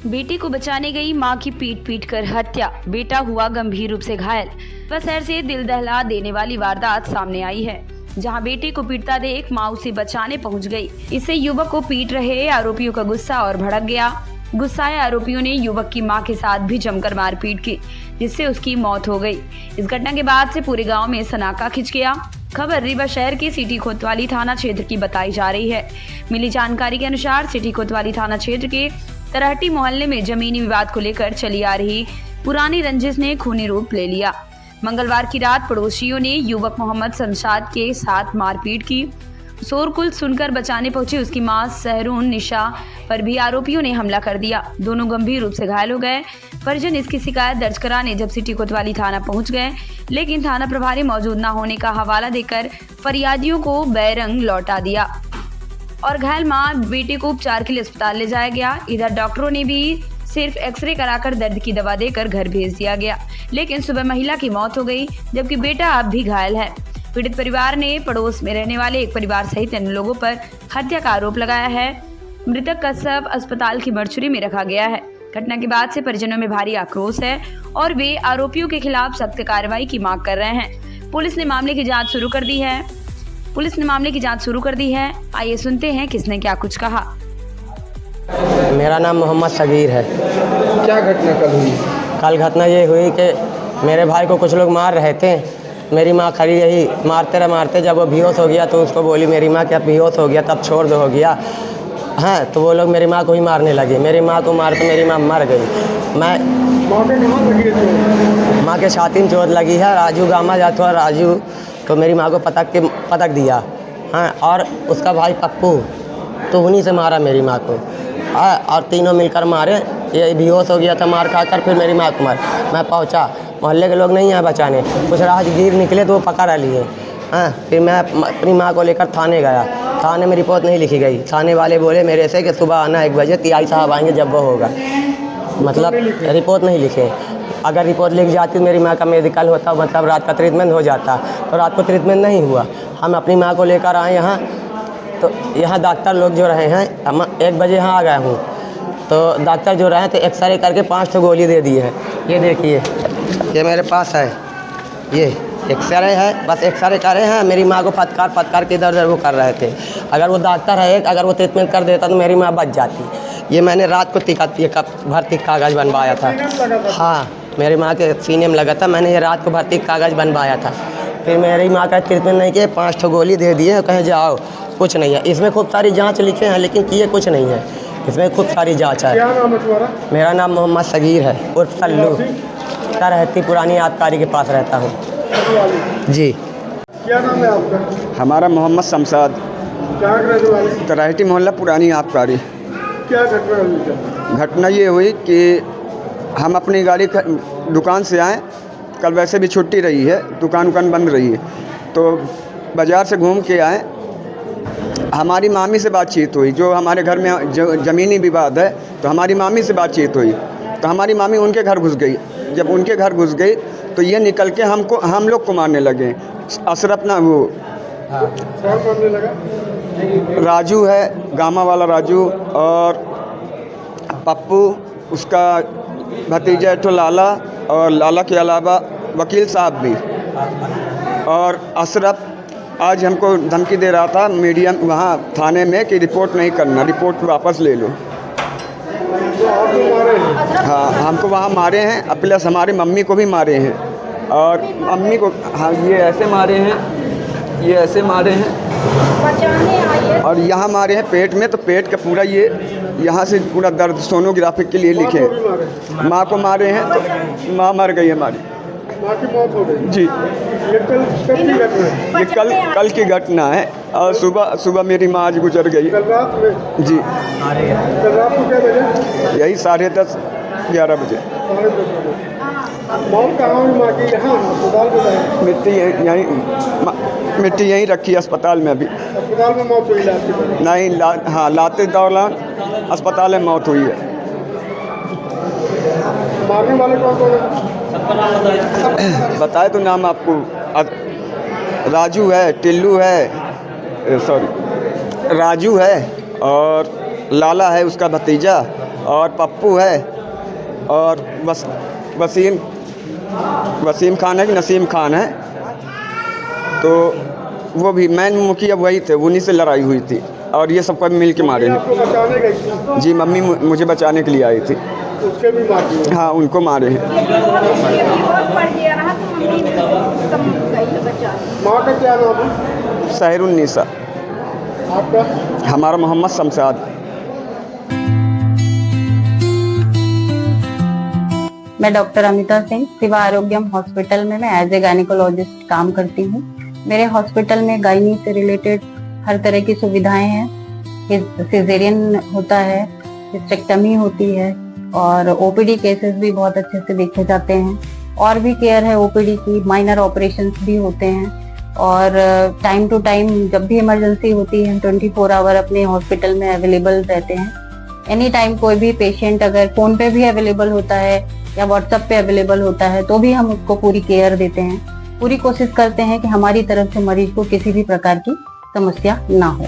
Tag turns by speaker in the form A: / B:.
A: बेटे को बचाने गई मां की पीट पीट कर हत्या, बेटा हुआ गंभीर रूप से घायल। बसर से दिल दहला देने वाली वारदात सामने आई है, जहां बेटे को पीटता देख मां उसे बचाने पहुंच गई। इससे युवक को पीट रहे आरोपियों का गुस्सा और भड़क गया। गुस्साए आरोपियों ने युवक की मां के साथ भी जमकर मारपीट की, जिससे उसकी मौत हो गई। इस घटना के बाद से पूरे गाँव में सनाका खिंच गया। खबर रीवा शहर के सिटी कोतवाली थाना क्षेत्र की बताई जा रही है। मिली जानकारी के अनुसार सिटी कोतवाली थाना क्षेत्र के तरहटी मोहल्ले में जमीनी विवाद को लेकर चली आ रही पुरानी रंजिश ने खूनी रूप ले लिया। मंगलवार की रात पड़ोसियों ने युवक मोहम्मद शमशाद के साथ मारपीट की। शोरगुल सुनकर बचाने पहुंची उसकी मां सहरून निशा पर भी आरोपियों ने हमला कर दिया। दोनों गंभीर रूप से घायल हो गए। परिजन इसकी शिकायत दर्ज कराने जब सिटी कोतवाली थाना पहुंच गए, लेकिन थाना प्रभारी मौजूद न होने का हवाला देकर फरियादियों को बैरंग लौटा दिया और घायल मां बेटे को उपचार के लिए अस्पताल ले जाया गया। इधर डॉक्टरों ने भी सिर्फ एक्सरे कराकर दर्द की दवा देकर घर भेज दिया गया, लेकिन सुबह महिला की मौत हो गई, जबकि बेटा अब भी घायल है। पीड़ित परिवार ने पड़ोस में रहने वाले एक परिवार सहित अन्य लोगों पर हत्या का आरोप लगाया है। मृतक का शव अस्पताल की मरचुरी में रखा गया है। घटना के बाद से परिजनों में भारी आक्रोश है और वे आरोपियों के खिलाफ सख्त कार्रवाई की मांग कर रहे हैं। पुलिस ने मामले की जांच शुरू कर दी है। आइए सुनते हैं किसने क्या कुछ कहा।
B: मेरा नाम मोहम्मद सगीर है।
C: क्या घटना कल हुई?
B: कल घटना ये हुई कि मेरे भाई को कुछ लोग मार रहे थे। मेरी माँ खड़ी रही, मारते जब वो बेहोश हो गया तो उसको बोली मेरी माँ क्या बेहोश हो गया तब छोड़ दो हो गया। हाँ, तो वो लोग मेरी माँ को ही मारने लगे। मेरी माँ को मार तो मेरी माँ मर गई। मैं माँ के छाती में चोट लगी है। राजू गामा जाता है, राजू तो मेरी माँ को पटक दिया। हाँ, और उसका भाई पप्पू तो उन्हीं से मारा मेरी माँ को। हाँ, और तीनों मिलकर मारे। ये बेहोश हो गया था मार खाकर, फिर मेरी माँ को मार। मैं पहुँचा, मोहल्ले के लोग नहीं आए बचाने, कुछ राहगीर निकले तो वो पकड़ लिए। हाँ, फिर मैं अपनी माँ को लेकर थाने गया। थाने में रिपोर्ट नहीं लिखी गई। थाने वाले बोले मेरे से कि सुबह आना 1 बजे, टीआई साहब आएंगे जब वो होगा। मतलब रिपोर्ट नहीं लिखे। अगर रिपोर्ट लिख जाती तो मेरी माँ का मेडिकल होता, मतलब रात का ट्रीटमेंट हो जाता, तो रात को ट्रीटमेंट नहीं हुआ। हम अपनी माँ को लेकर आए यहाँ, तो यहाँ डॉक्टर लोग जो रहे हैं, 1 बजे यहाँ आ गया हूँ, तो डॉक्टर जो रहे तो एक्सरे करके 5 गोली दे दी है। ये देखिए, ये मेरे पास है, ये एक्सरे है, बस एक्सरे कर रहे हैं। मेरी माँ को फटकार के इधर वो कर रहे थे। अगर वो डॉक्टर है, अगर वो ट्रीटमेंट कर देता तो मेरी माँ बच जाती। ये मैंने रात को भर्ती कागज़ बनवाया था। हाँ, मेरी माँ के सीने में लगा था, मैंने ये रात को भर्ती कागज़ बनवाया था। फिर मेरी माँ का ट्रीटमेंट नहीं किया, 5 गोली दे दिए, कहीं जाओ कुछ नहीं है। इसमें खूब सारी जाँच लिखे हैं, लेकिन किए कुछ नहीं है। इसमें खूब सारी जाँच है।
C: क्या नाम है तुम्हारा?
B: मेरा नाम मोहम्मद सगीर है, उर्फ सल्लू। रहती पुरानी आबकारी के पास रहता हूँ जी।
C: क्या नाम है आपका?
D: हमारा मोहम्मद शमशाद,
C: कहाँ के रहने वाले?
D: तरहटी मोहल्ला पुरानी आबकारी।
C: क्या घटना हुई?
D: घटना ये हुई कि हम अपनी गाड़ी दुकान से आए। कल वैसे भी छुट्टी रही है, दुकान बंद रही है, तो बाज़ार से घूम के आए। हमारी मामी से बातचीत हुई, जो हमारे घर में जो ज़मीनी विवाद है, तो हमारी मामी से बातचीत हुई। तो हमारी मामी उनके घर घुस गई। जब उनके घर घुस गई तो ये निकल के हम लोग को मारने लगे। अशरफ ना वो
C: कौन मारने लगा?
D: राजू है, गामा वाला राजू, और पप्पू उसका भतीजा तो लाला, और लाला के अलावा वकील साहब भी। और अशरफ आज हमको धमकी दे रहा था मीडिया वहाँ थाने में कि रिपोर्ट नहीं करना, रिपोर्ट वापस ले लो।
C: तो आपको मारे हैं?
D: हाँ, हमको वहाँ मारे हैं, प्लस हमारी मम्मी को भी मारे हैं। और मम्मी को हाँ, ये ऐसे मारे हैं, ये ऐसे मारे हैं, और यहाँ मारे हैं पेट में। तो पेट का पूरा ये यहाँ से पूरा दर्द सोनोग्राफी के लिए लिखे। माँ को मारे हैं, तो माँ मर गई हमारी।
C: माँ की मौत हो गई?
D: जी।
C: ये कल कब की घटना है?
D: ये कल की घटना है, और सुबह मेरी माँ आज गुजर गई।
C: कल रात में?
D: जी।
C: कल रात को क्या बजे?
D: यही 10:30 11 बजे।
C: 10:30 बजे। मौत कहाँ हुई माँ की? यहाँ अस्पताल में गए?
D: मिट्टी यहीं रखी अस्पताल में। अभी
C: अस्पताल में मौत हुई?
D: नहीं, हाँ, लाते दौरान अस्पताल में मौत हुई है।
C: मारने वाले कौन है?
D: बताए तो नाम आपको। राजू है, टिल्लू है, सॉरी राजू है, और लाला है उसका भतीजा, और पप्पू है और वसीम खान है कि नसीम खान है, तो वो भी मेन मुखिया वही थे, उन्हीं से लड़ाई हुई थी और ये सबको मिल के मारे हैं।
C: आपको बचाने गई थी,
D: जी मम्मी मुझे बचाने के लिए आई थी।
C: उसके भी मार दिए।
D: हाँ उनको मारे हैं।
C: माँ का क्या नाम है?
D: सहरुन्निसा।
C: आपका?
D: हमारा मोहम्मद शमशाद।
E: मैं डॉक्टर अमिता सिंह सिवा आरोग्यम हॉस्पिटल में मैं एज ए गायनिकोलॉजिस्ट काम करती हूँ। मेरे हॉस्पिटल में गायनी से रिलेटेड हर तरह की सुविधाएं हैं। सिजेरियन होता है, हिस्टेक्टमी होती है और ओपीडी केसेस भी बहुत अच्छे से देखे जाते हैं। और भी केयर है ओपीडी की, माइनर ऑपरेशंस भी होते हैं और टाइम टू टाइम जब भी इमरजेंसी होती है हम 24 आवर अपने हॉस्पिटल में अवेलेबल रहते हैं। एनी टाइम कोई भी पेशेंट अगर फोन पे भी अवेलेबल होता है या व्हाट्सएप पे अवेलेबल होता है तो भी हम उसको पूरी केयर देते हैं। पूरी कोशिश करते हैं कि हमारी तरफ से मरीज को किसी भी प्रकार की समस्या ना हो।